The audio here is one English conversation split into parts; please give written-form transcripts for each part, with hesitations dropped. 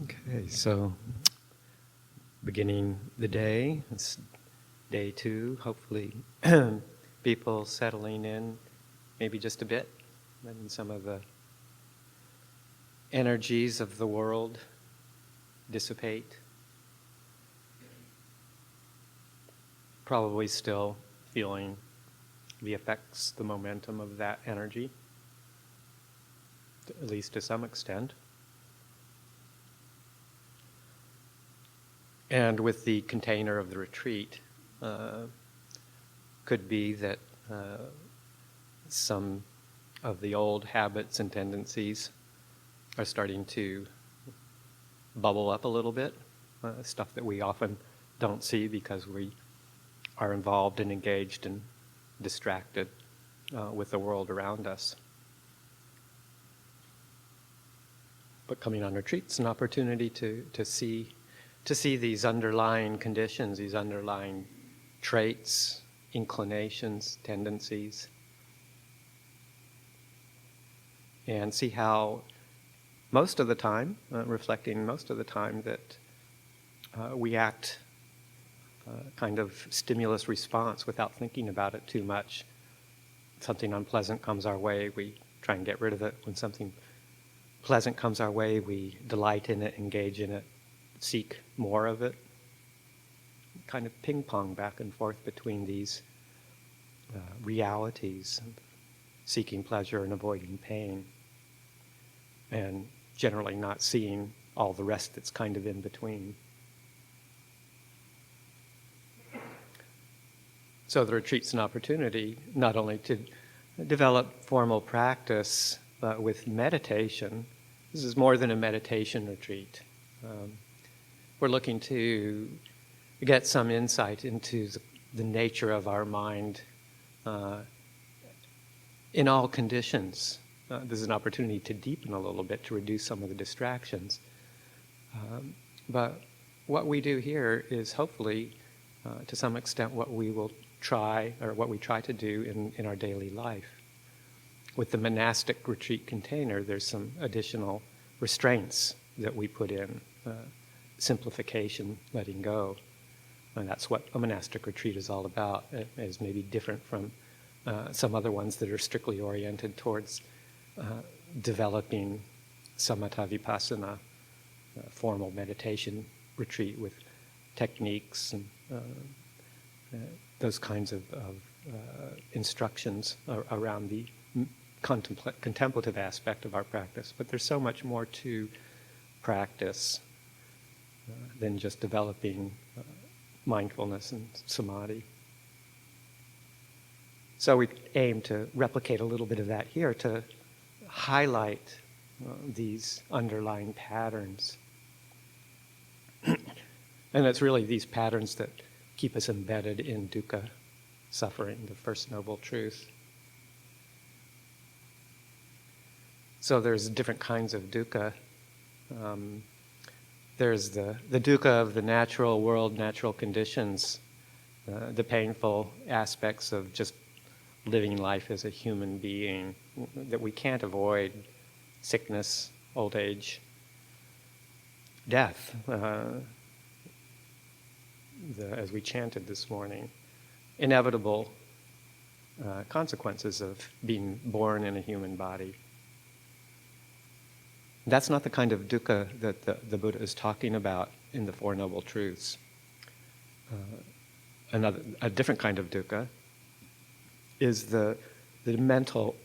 Okay, so beginning the day, it's day 2, hopefully people settling in maybe just a bit, letting some of the energies of the world dissipate. Probably still feeling the effects, the momentum of that energy, at least to some extent. And with the container of the retreat, could be that some of the old habits and tendencies are starting to bubble up a little bit, stuff that we often don't see because we are involved and engaged and distracted with the world around us. But coming on retreat's an opportunity to see these underlying conditions, these underlying traits, inclinations, tendencies, and see how most of the time, reflecting most of the time, that we act kind of stimulus response without thinking about it too much. Something unpleasant comes our way, we try and get rid of it. When something pleasant comes our way, we delight in it, engage in it, seek more of it, kind of ping-pong back and forth between these realities, seeking pleasure and avoiding pain, and generally not seeing all the rest that's kind of in between. So the retreat's an opportunity not only to develop formal practice, but with meditation. This is more than a meditation retreat. We're looking to get some insight into the nature of our mind in all conditions. This is an opportunity to deepen a little bit, to reduce some of the distractions. But what we do here is hopefully, to some extent, what we will try, or what we try to do in our daily life. With the monastic retreat container, there's some additional restraints that we put in. Simplification, letting go. And that's what a monastic retreat is all about. It is maybe different from some other ones that are strictly oriented towards developing samatha vipassana, formal meditation retreat with techniques and those kinds of instructions around the contemplative aspect of our practice. But there's so much more to practice than just developing mindfulness and samadhi. So we aim to replicate a little bit of that here, to highlight these underlying patterns. And it's really these patterns that keep us embedded in dukkha, suffering, the first noble truth. So there's different kinds of dukkha. There's the dukkha of the natural world, natural conditions, the painful aspects of just living life as a human being that we can't avoid: sickness, old age, death, as we chanted this morning, inevitable consequences of being born in a human body. That's not the kind of dukkha that the Buddha is talking about in the Four Noble Truths. A different kind of dukkha is the mental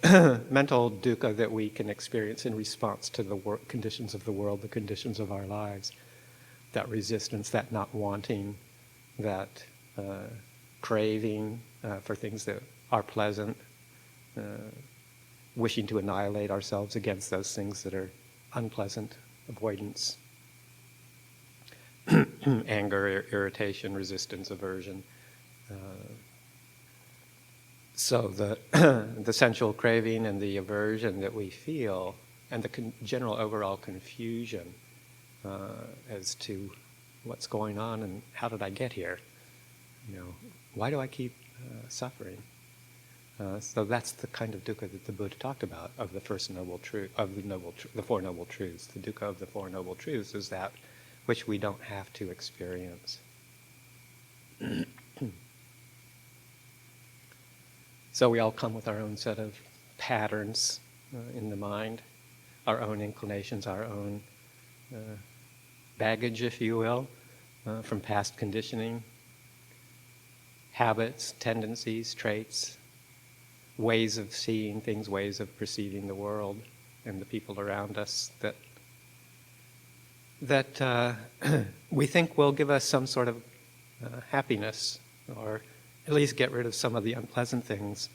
mental dukkha that we can experience in response to the conditions of the world, the conditions of our lives. That resistance, that not wanting, that craving for things that are pleasant, wishing to annihilate ourselves against those things that are unpleasant, avoidance, anger, irritation, resistance, aversion. So the sensual craving and the aversion that we feel, and the general overall confusion as to what's going on and how did I get here? Why do I keep suffering? So that's the kind of dukkha that the Buddha talked about of the first noble truth, of the Four Noble Truths. The dukkha of the Four Noble Truths is that which we don't have to experience. So we all come with our own set of patterns in the mind, our own inclinations, our own baggage, if you will, from past conditioning, habits, tendencies, traits, ways of seeing things, ways of perceiving the world and the people around us that we think will give us some sort of happiness, or at least get rid of some of the unpleasant things.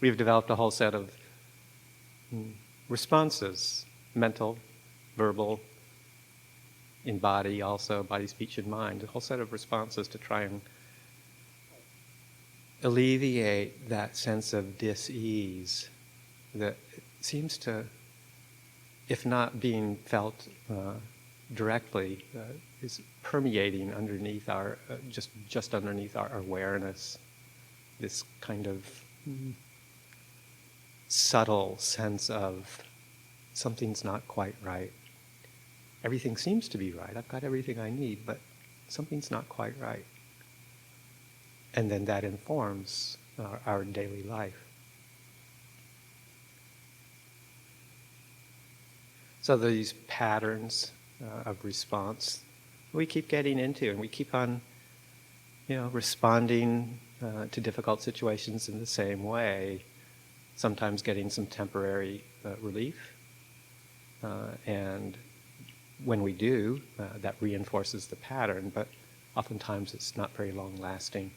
We've developed a whole set of responses, mental, verbal, in body also, body, speech, and mind, a whole set of responses to try and alleviate that sense of dis-ease that seems to, if not being felt directly, is permeating underneath our, just underneath our awareness, this kind of subtle sense of something's not quite right. Everything seems to be right. I've got everything I need, but something's not quite right. And then that informs our daily life. So these patterns of response we keep getting into, and we keep on, responding to difficult situations in the same way, sometimes getting some temporary relief, and when we do, that reinforces the pattern, but oftentimes it's not very long-lasting.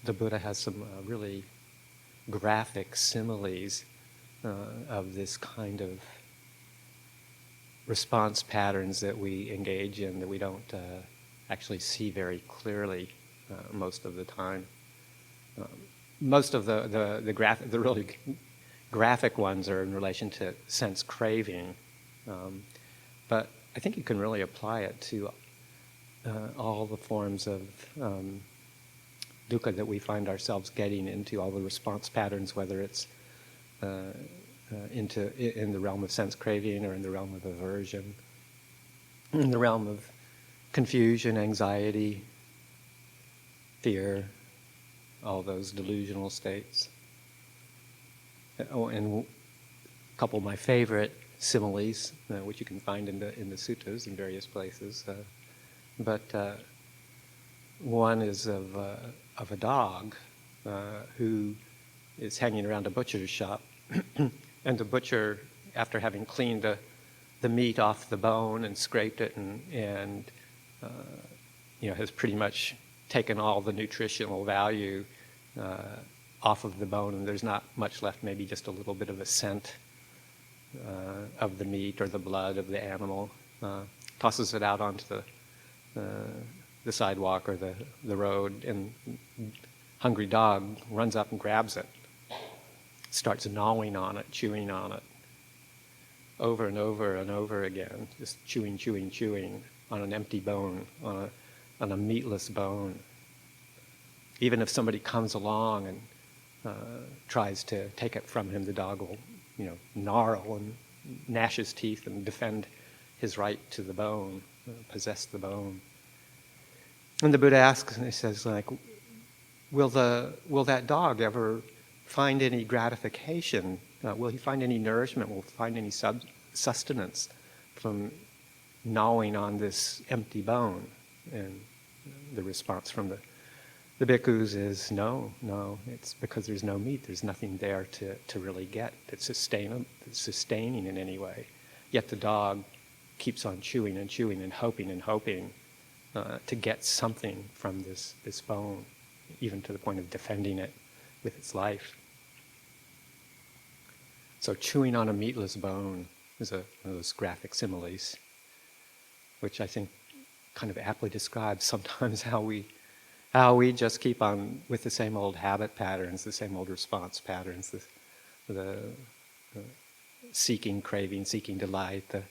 The Buddha has some really graphic similes of this kind of response patterns that we engage in that we don't actually see very clearly most of the time. Most of the really graphic ones are in relation to sense craving, but I think you can really apply it to all the forms of dukkha that we find ourselves getting into, all the response patterns, whether it's in the realm of sense craving or in the realm of aversion, in the realm of confusion, anxiety, fear, all those delusional states. Oh, and a couple of my favorite similes, which you can find in the suttas in various places, but one is of a dog who is hanging around a butcher's shop, and the butcher, after having cleaned the meat off the bone and scraped it and has pretty much taken all the nutritional value off of the bone, and there's not much left, maybe just a little bit of a scent of the meat or the blood of the animal, tosses it out onto the sidewalk or the road, and hungry dog runs up and grabs it, starts gnawing on it, chewing on it, over and over and over again, just chewing on an empty bone, on a meatless bone. Even if somebody comes along and tries to take it from him, the dog will, gnarl and gnash his teeth and defend his right to the bone, possess the bone. And the Buddha asks, and he says, will that dog ever find any gratification? Will he find any nourishment? Will he find any sustenance from gnawing on this empty bone? And the response from the bhikkhus is, no, it's because there's no meat, there's nothing there to really get that's sustaining in any way. Yet the dog keeps on chewing and hoping to get something from this bone, even to the point of defending it with its life. So chewing on a meatless bone is one of those graphic similes, which I think kind of aptly describes sometimes how we just keep on with the same old habit patterns, the same old response patterns, the seeking craving, seeking delight, the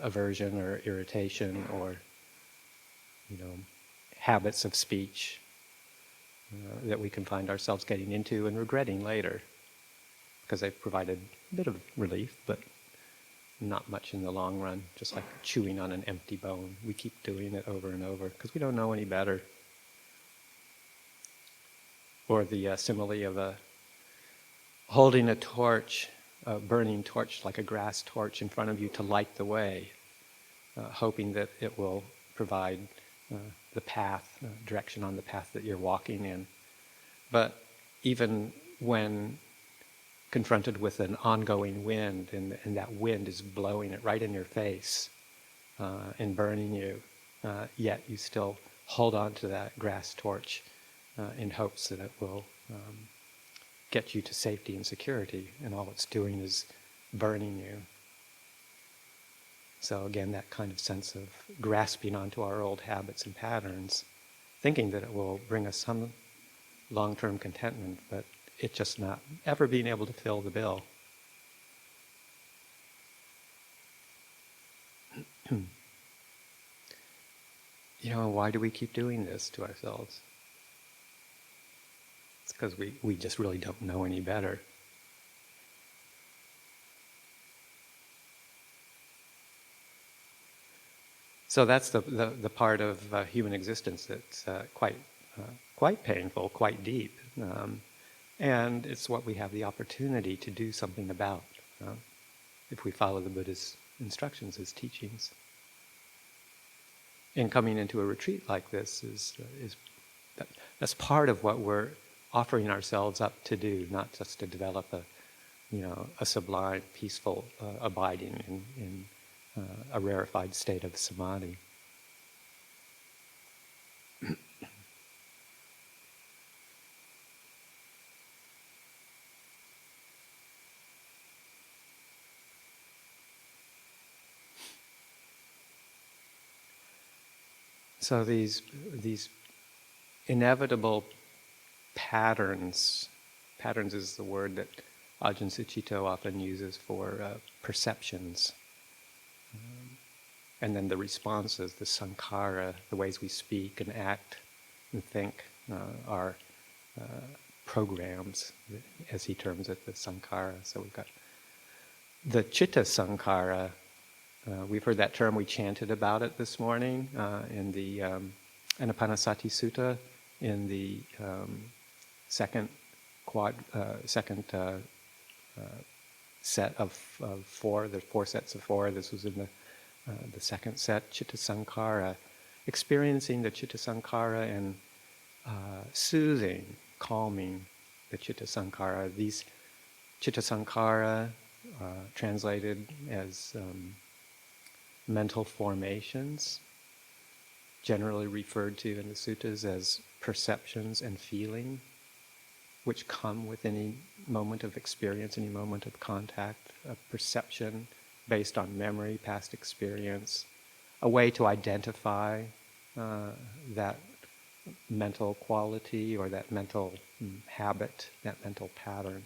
aversion or irritation or habits of speech that we can find ourselves getting into and regretting later, because they've provided a bit of relief, but not much in the long run, just like chewing on an empty bone. We keep doing it over and over because we don't know any better. Or the simile of holding a torch, a burning torch like a grass torch in front of you to light the way, hoping that it will provide the path, direction on the path that you're walking in. But even when confronted with an ongoing wind, and that wind is blowing it right in your face and burning you, yet you still hold on to that grass torch in hopes that it will get you to safety and security, and all it's doing is burning you. So again, that kind of sense of grasping onto our old habits and patterns, thinking that it will bring us some long-term contentment, but it just not ever being able to fill the bill. Why do we keep doing this to ourselves? It's because we just really don't know any better. So that's the part of human existence that's quite painful, quite deep. And it's what we have the opportunity to do something about if we follow the Buddha's instructions, his teachings. And coming into a retreat like this that's part of what we're offering ourselves up to do, not just to develop a sublime, peaceful abiding in a rarefied state of samadhi. So these inevitable patterns is the word that Ajahn Sucitto often uses for perceptions. And then the responses, the sankhara, the ways we speak and act and think are programs, as he terms it, the sankhara. So we've got the chitta sankhara. We've heard that term, we chanted about it this morning in the Anapanasati Sutta, in the second set of four, the 4 sets of 4. This was in the second set, Chitta Sankhara, experiencing the Chitta Sankhara and soothing, calming the Chitta Sankhara. These Chitta Sankhara, translated as mental formations, generally referred to in the suttas as perceptions and feeling, which come with any moment of experience, any moment of contact, a perception based on memory, past experience, a way to identify that mental quality or that mental habit, that mental pattern,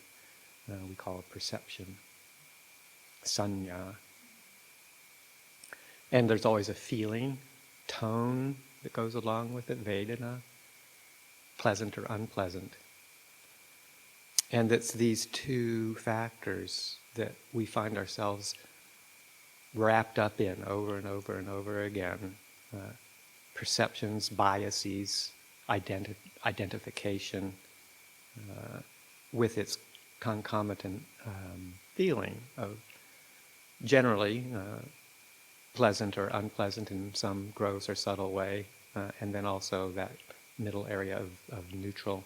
we call it perception, sanya. And there's always a feeling, tone that goes along with it, vedana, pleasant or unpleasant. And it's these two factors that we find ourselves wrapped up in over and over and over again. Perceptions, biases, identification with its concomitant feeling of generally pleasant or unpleasant in some gross or subtle way, and then also that middle area of neutral.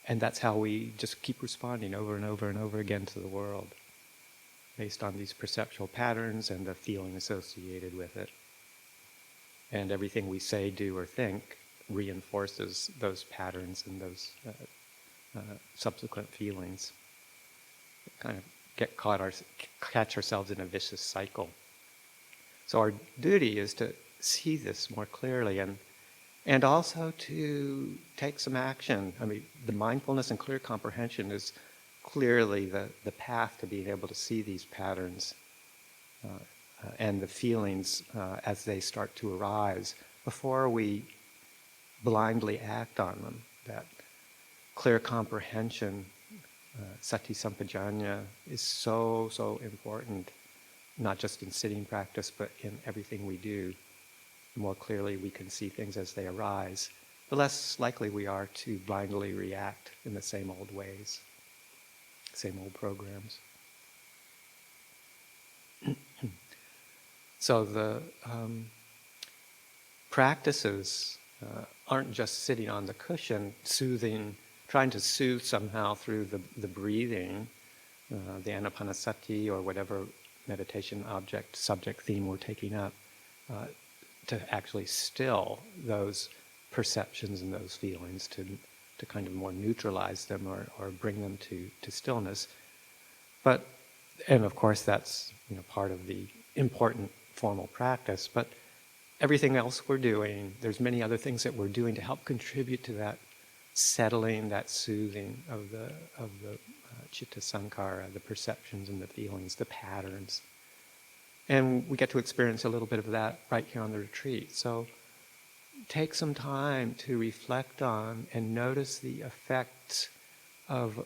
And that's how we just keep responding over and over and over again to the world, based on these perceptual patterns and the feeling associated with it. And everything we say, do, or think reinforces those patterns and those subsequent feelings. Kind of catch ourselves in a vicious cycle. So our duty is to see this more clearly and also to take some action. I mean, the mindfulness and clear comprehension is clearly the path to being able to see these patterns and the feelings as they start to arise before we blindly act on them. That clear comprehension, sati sampajanya, is so, so important, not just in sitting practice, but in everything we do. The more clearly we can see things as they arise, the less likely we are to blindly react in the same old ways, same old programs. So the practices aren't just sitting on the cushion, soothing, trying to soothe somehow through the breathing, the anapanasati or whatever meditation subject theme we're taking up, to actually still those perceptions and those feelings, to kind of more neutralize them or bring them to stillness. And of course that's part of the important formal practice, but everything else we're doing, there's many other things that we're doing to help contribute to that settling, that soothing of the chitta sankhara, the perceptions and the feelings, the patterns. And we get to experience a little bit of that right here on the retreat. So take some time to reflect on and notice the effects of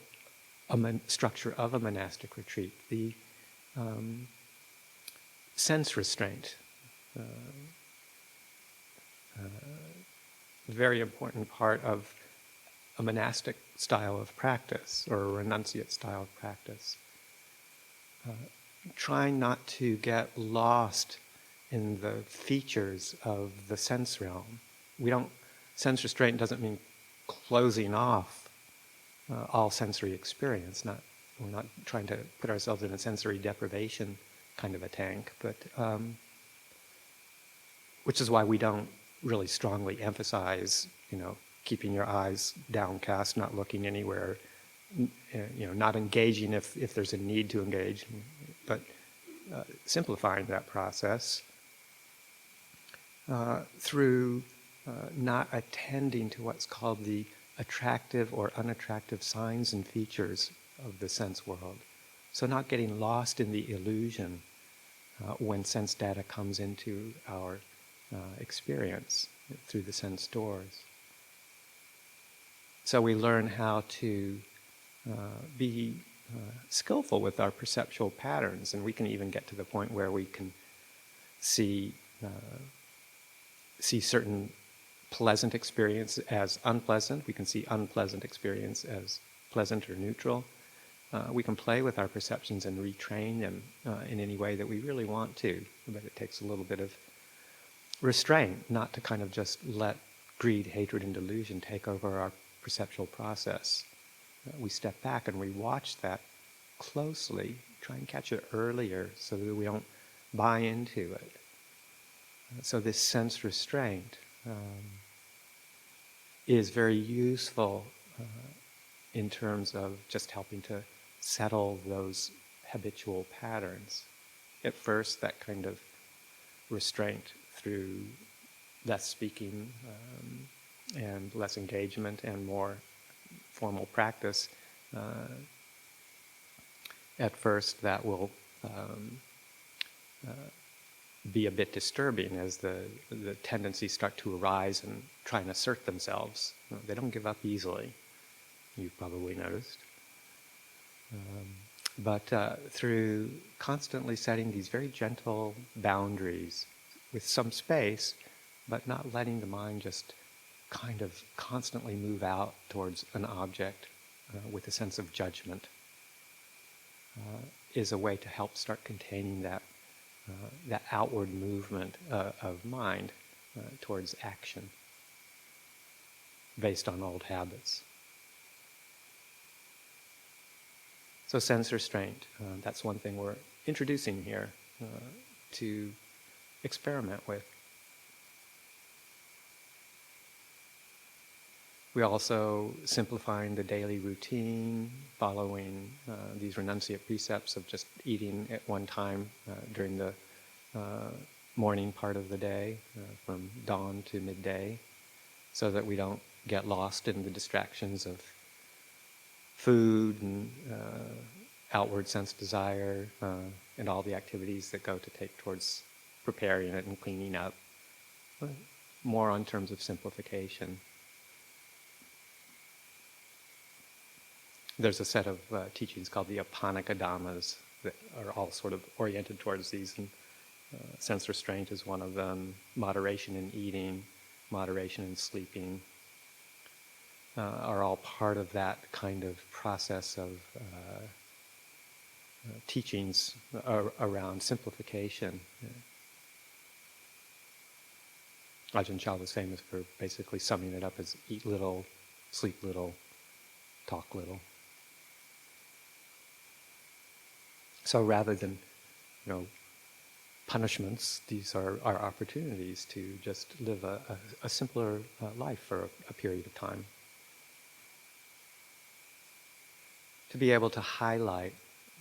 structure of a monastic retreat, the sense restraint, very important part of a monastic style of practice or a renunciate style of practice. Trying not to get lost in the features of the sense realm. Sense restraint doesn't mean closing off all sensory experience. We're not trying to put ourselves in a sensory deprivation kind of a tank, but which is why we don't really strongly emphasize, keeping your eyes downcast, not looking anywhere, not engaging if there's a need to engage, but simplifying that process through not attending to what's called the attractive or unattractive signs and features of the sense world. So not getting lost in the illusion when sense data comes into our experience through the sense doors. So we learn how to be skillful with our perceptual patterns, and we can even get to the point where we can see certain pleasant experience as unpleasant. We can see unpleasant experience as pleasant or neutral. We can play with our perceptions and retrain them in any way that we really want to, but it takes a little bit of restraint not to kind of just let greed, hatred, and delusion take over our perceptual process. We step back and we watch that closely, try and catch it earlier so that we don't buy into it. So this sense restraint is very useful in terms of just helping to settle those habitual patterns. At first, that kind of restraint through less speaking and less engagement and more formal practice, at first that will be a bit disturbing as the tendencies start to arise and try and assert themselves. They don't give up easily, you've probably noticed. But through constantly setting these very gentle boundaries with some space, but not letting the mind just kind of constantly move out towards an object with a sense of judgment, is a way to help start containing that outward movement of mind towards action based on old habits. So sense restraint, that's one thing we're introducing here to experiment with. We also simplifying the daily routine, following these renunciate precepts of just eating at one time during the morning part of the day, from dawn to midday, so that we don't get lost in the distractions of food and outward sense desire and all the activities that go to take towards preparing it and cleaning up. more on terms of simplification. There's a set of teachings called the Applegate that are all sort of oriented towards these, and sense restraint is one of them, moderation in eating, moderation in sleeping, are all part of that kind of process of teachings around simplification. Ajahn was famous for basically summing it up as eat little, sleep little, talk little. So rather than, punishments, these are opportunities to just live a simpler life for a period of time. To be able to highlight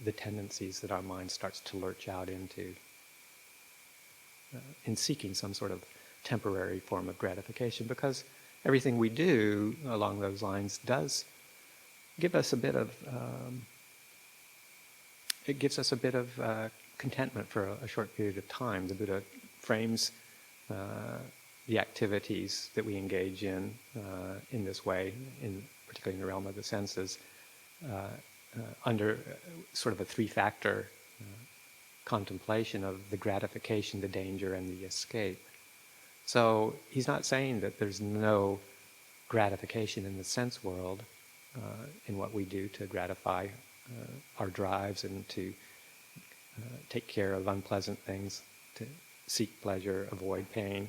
the tendencies that our mind starts to lurch out into in seeking some sort of temporary form of gratification, because everything we do along those lines does give us a bit of contentment for a short period of time. The Buddha frames the activities that we engage in this way, particularly in the realm of the senses, under sort of a three-factor contemplation of the gratification, the danger, and the escape. So he's not saying that there's no gratification in the sense world in what we do to gratify our drives and to take care of unpleasant things, to seek pleasure, avoid pain,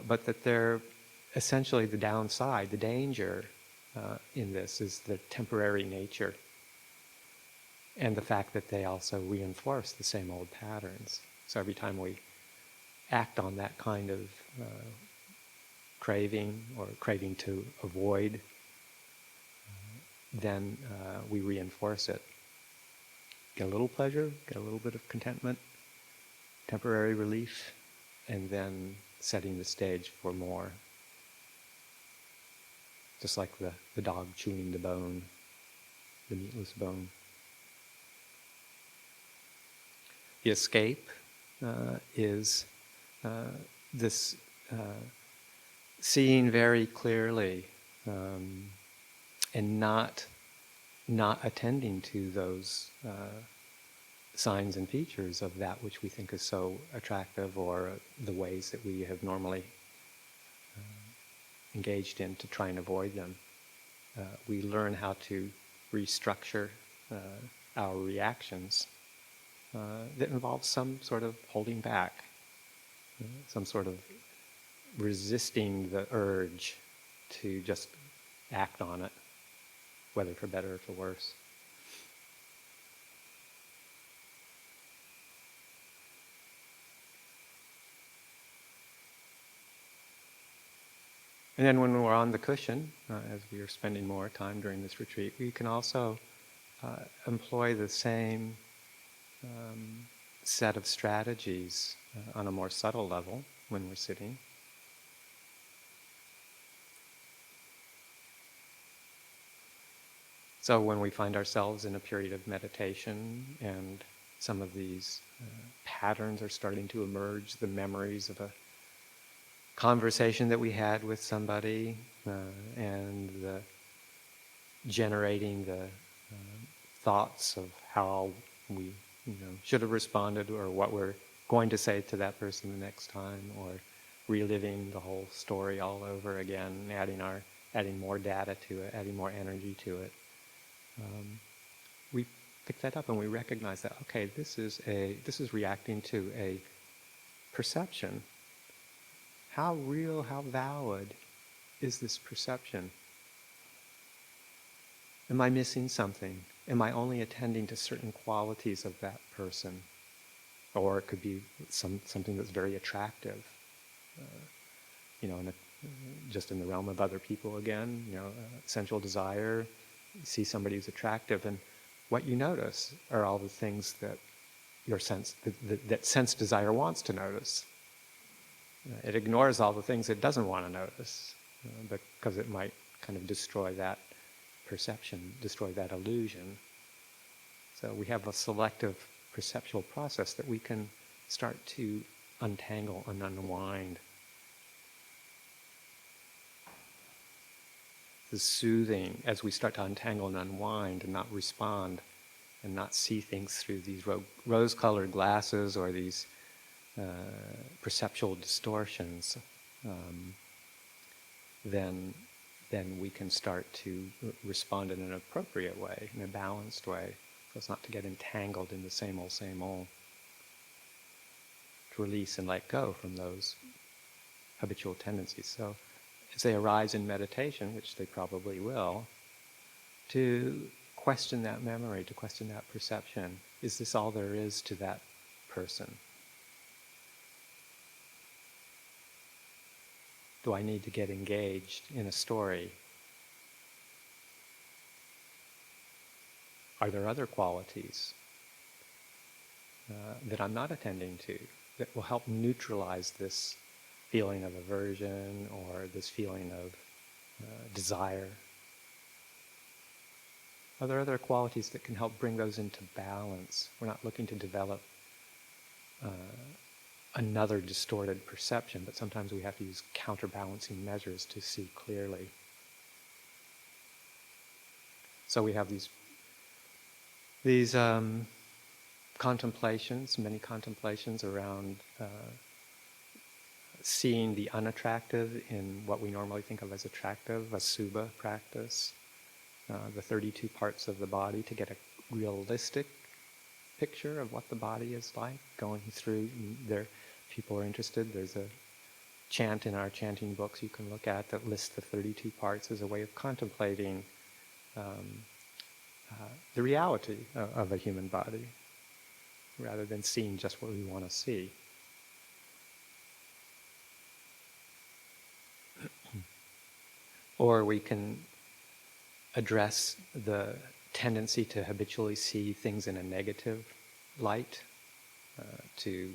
but that they're essentially the downside, the danger in this is the temporary nature, and the fact that they also reinforce the same old patterns. So every time we act on that kind of craving or craving to avoid, then we reinforce it. Get a little pleasure, get a little bit of contentment, temporary relief, and then setting the stage for more. Just like the dog chewing the bone, the meatless bone. The escape is this seeing very clearly and not attending to those signs and features of that which we think is so attractive, or the ways that we have normally engaged in to try and avoid them. We learn how to restructure our reactions that involves some sort of holding back, some sort of resisting the urge to just act on it, whether for better or for worse. And then when we're on the cushion, as we are spending more time during this retreat, we can also employ the same set of strategies on a more subtle level when we're sitting. So when we find ourselves in a period of meditation and some of these patterns are starting to emerge, the memories of a conversation that we had with somebody and generating the thoughts of how we should have responded, or what we're going to say to that person the next time, or reliving the whole story all over again, adding more data to it, adding more energy to it. We pick that up and we recognize that, okay, this is reacting to a perception. How real, how valid is this perception? Am I missing something? Am I only attending to certain qualities of that person? Or it could be something that's very attractive, just in the realm of other people again, sensual desire. You see somebody who's attractive, and what you notice are all the things that your that sense desire wants to notice. It ignores all the things it doesn't want to notice, because it might kind of destroy that perception, destroy that illusion. So we have a selective perceptual process that we can start to untangle and unwind. is soothing as we start to untangle and unwind and not respond and not see things through these rose-colored glasses or these perceptual distortions, then we can start to respond in an appropriate way, in a balanced way, so as not to get entangled in the same old, to release and let go from those habitual tendencies. So as they arise in meditation, which they probably will, to question that memory, to question that perception. Is this all there is to that person? Do I need to get engaged in a story? Are there other qualities that I'm not attending to that will help neutralize this feeling of aversion or this feeling of desire? Are there other qualities that can help bring those into balance? We're not looking to develop another distorted perception, but sometimes we have to use counterbalancing measures to see clearly. So we have these contemplations, many contemplations around seeing the unattractive in what we normally think of as attractive, a subha practice, the 32 parts of the body, to get a realistic picture of what the body is like, going through there. People are interested. There's a chant in our chanting books you can look at that lists the 32 parts as a way of contemplating the reality of a human body, rather than seeing just what we want to see. Or we can address the tendency to habitually see things in a negative light, to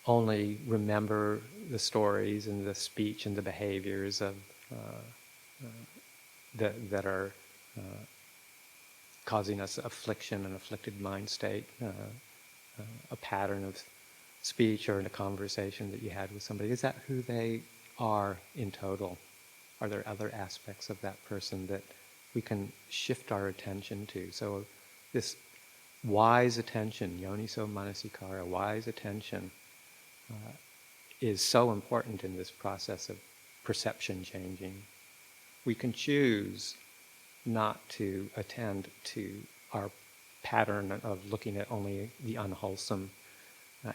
only remember the stories and the speech and the behaviors of that are causing us affliction, an afflicted mind state, a pattern of speech or in a conversation that you had with somebody. Is that who they are in total? Are there other aspects of that person that we can shift our attention to? So this wise attention, yoniso manasikara, wise attention, is so important in this process of perception changing. We can choose not to attend to our pattern of looking at only the unwholesome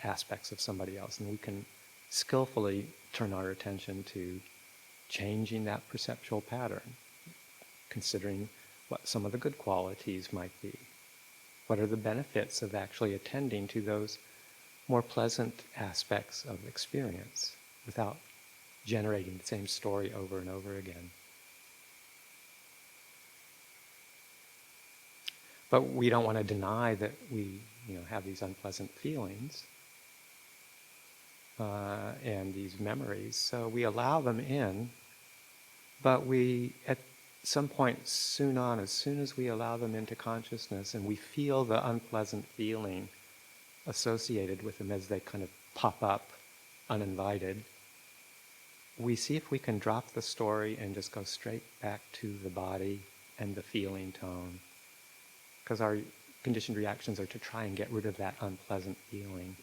aspects of somebody else, and we can skillfully turn our attention to changing that perceptual pattern, considering what some of the good qualities might be. What are the benefits of actually attending to those more pleasant aspects of experience without generating the same story over and over again? But we don't want to deny that we, have these unpleasant feelings and these memories. So we allow them in, but we, at some point as soon as we allow them into consciousness and we feel the unpleasant feeling associated with them as they kind of pop up uninvited, we see if we can drop the story and just go straight back to the body and the feeling tone. Because our conditioned reactions are to try and get rid of that unpleasant feeling.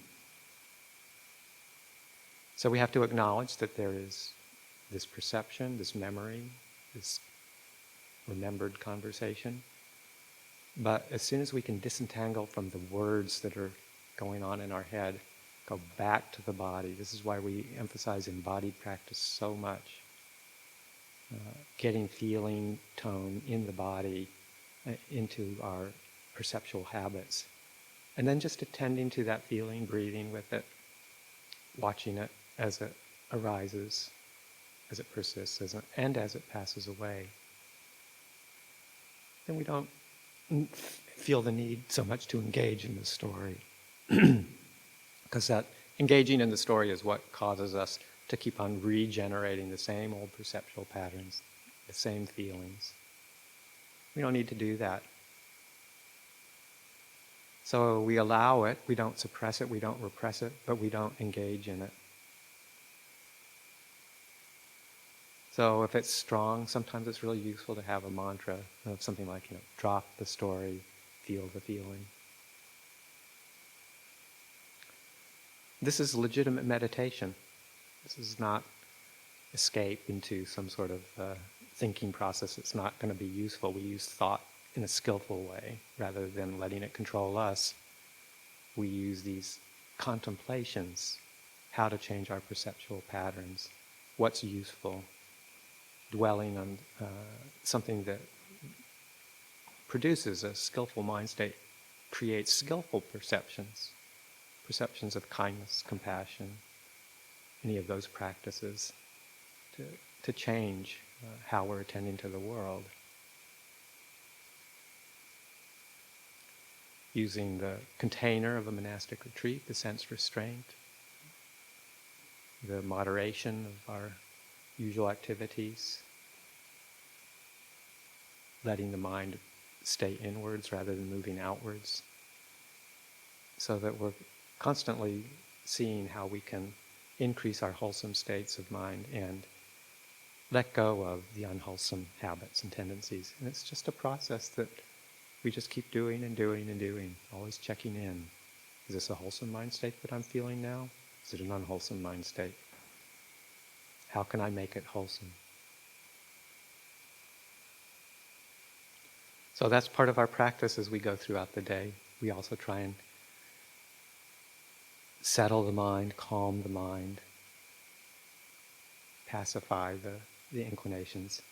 So we have to acknowledge that there is this perception, this memory, this remembered conversation. But as soon as we can disentangle from the words that are going on in our head, go back to the body. This is why we emphasize embodied practice so much. Getting feeling tone in the body into our perceptual habits. And then just attending to that feeling, breathing with it, watching it as it arises, as it persists, and as it passes away. Then we don't feel the need so much to engage in the story. Because that engaging in the story is what causes us to keep on regenerating the same old perceptual patterns, the same feelings. We don't need to do that. So we allow it, we don't suppress it, we don't repress it, but we don't engage in it. So if it's strong, sometimes it's really useful to have a mantra of something like, drop the story, feel the feeling. This is legitimate meditation. This is not escape into some sort of thinking process. It's not going to be useful. We use thought in a skillful way rather than letting it control us. We use these contemplations, how to change our perceptual patterns, what's useful, dwelling on something that produces a skillful mind state, creates skillful perceptions, perceptions of kindness, compassion, any of those practices to change how we're attending to the world. Using the container of a monastic retreat, the sense restraint, the moderation of our usual activities, letting the mind stay inwards rather than moving outwards, so that we're constantly seeing how we can increase our wholesome states of mind and let go of the unwholesome habits and tendencies. And it's just a process that we just keep doing and doing and doing, always checking in. Is this a wholesome mind state that I'm feeling now? Is it an unwholesome mind state? How can I make it wholesome? So that's part of our practice as we go throughout the day. We also try and settle the mind, calm the mind, pacify the inclinations,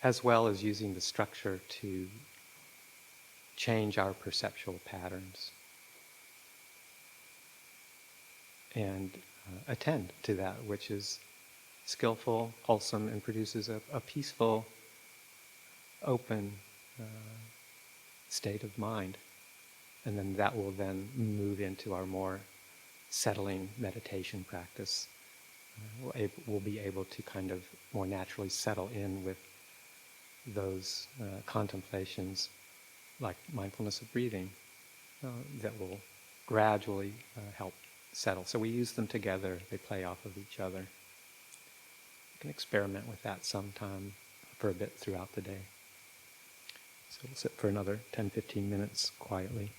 as well as using the structure to change our perceptual patterns and attend to that which is skillful, wholesome, and produces a peaceful, open state of mind. And then that will then move into our more settling meditation practice. We'll be able to kind of more naturally settle in with those contemplations, like mindfulness of breathing, that will gradually help settle. So we use them together. They play off of each other. You can experiment with that sometime for a bit throughout the day. So we'll sit for another 10-15 minutes quietly.